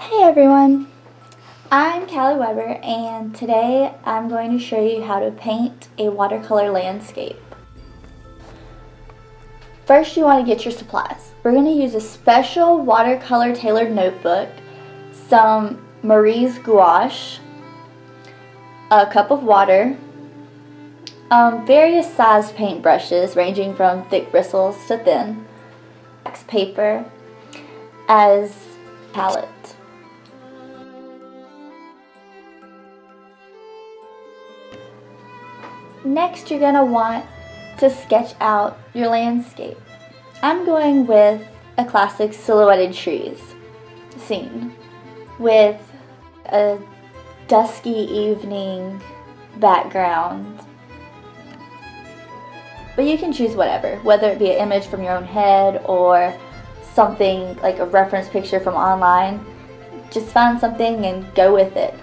Hey everyone, I'm Callie Weber and today I'm going to show you how to paint a watercolor landscape. First you want to get your supplies. We're going to use a special watercolor tailored notebook, some Marie's gouache, a cup of water, various sized paintbrushes ranging from thick bristles to thin, wax paper as palette. Next, you're going to want to sketch out your landscape. I'm going with a classic silhouetted trees scene with a dusky evening background. But you can choose whatever, whether it be an image from your own head or something like a reference picture from online. Just find something and go with it.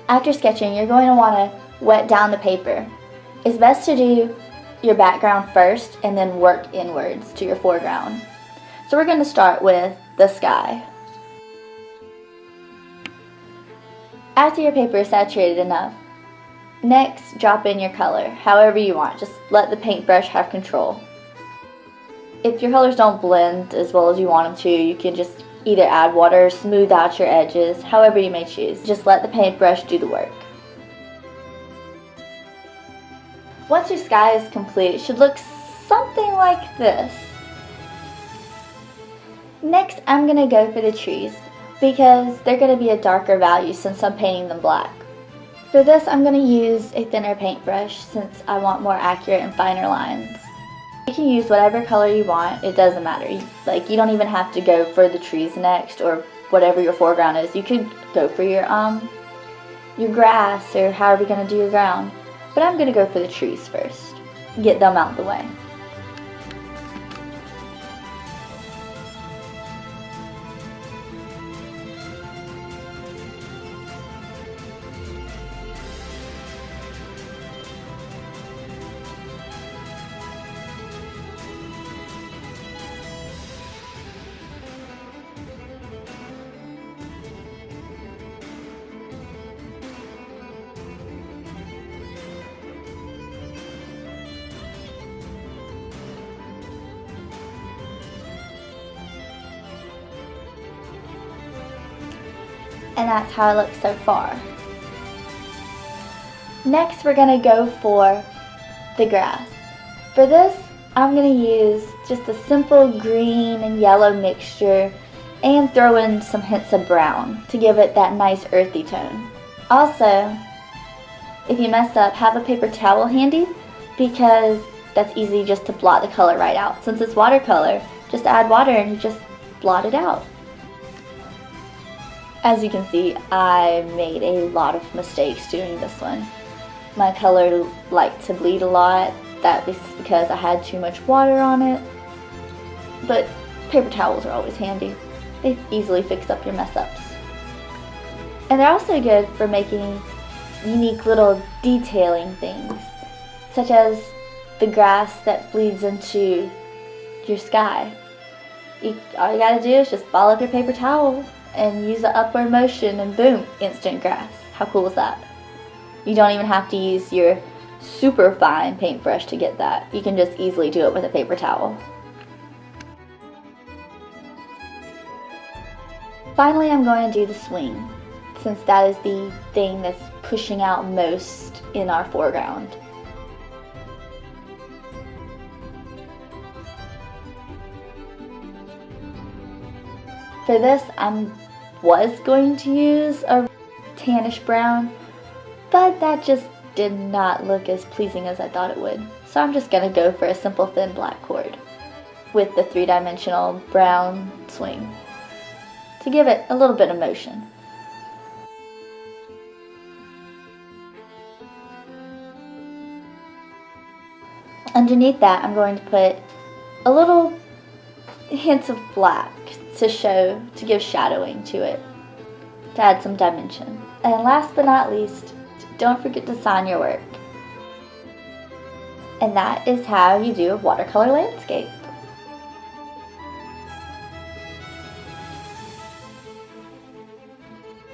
After sketching, you're going to want to wet down the paper. It's best to do your background first and then work inwards to your foreground. So we're going to start with the sky. After your paper is saturated enough, next drop in your color, however you want. Just let the paintbrush have control. If your colors don't blend as well as you want them to, you can just either add water or smooth out your edges, however you may choose. Just let the paintbrush do the work. Once your sky is complete, it should look something like this. Next, I'm going to go for the trees because they're going to be a darker value since I'm painting them black. For this, I'm going to use a thinner paintbrush since I want more accurate and finer lines. You can use whatever color you want, it doesn't matter. You don't even have to go for the trees next or whatever your foreground is. You could go for your grass or however you're going to do your ground. But I'm going to go for the trees first. Get them out of the way. And that's how it looks so far. Next, we're going to go for the grass. For this, I'm going to use just a simple green and yellow mixture and throw in some hints of brown to give it that nice earthy tone. Also, if you mess up, have a paper towel handy because that's easy just to blot the color right out. Since it's watercolor, just add water and you just blot it out. As you can see, I made a lot of mistakes doing this one. My color liked to bleed a lot. That is because I had too much water on it. But paper towels are always handy. They easily fix up your mess ups. And they're also good for making unique little detailing things, such as the grass that bleeds into your sky. All you gotta do is just ball up your paper towel and use the upward motion and boom, instant grass. How cool is that? You don't even have to use your super fine paintbrush to get that. You can just easily do it with a paper towel. Finally, I'm going to do the swing, since that is the thing that's pushing out most in our foreground. For this, I was going to use a tannish brown, but that just did not look as pleasing as I thought it would. So I'm just going to go for a simple thin black cord with the three-dimensional brown swing to give it a little bit of motion. Underneath that, I'm going to put a little hints of black to give shadowing to it, to add some dimension. And last but not least, don't forget to sign your work. And that is how you do a watercolor landscape.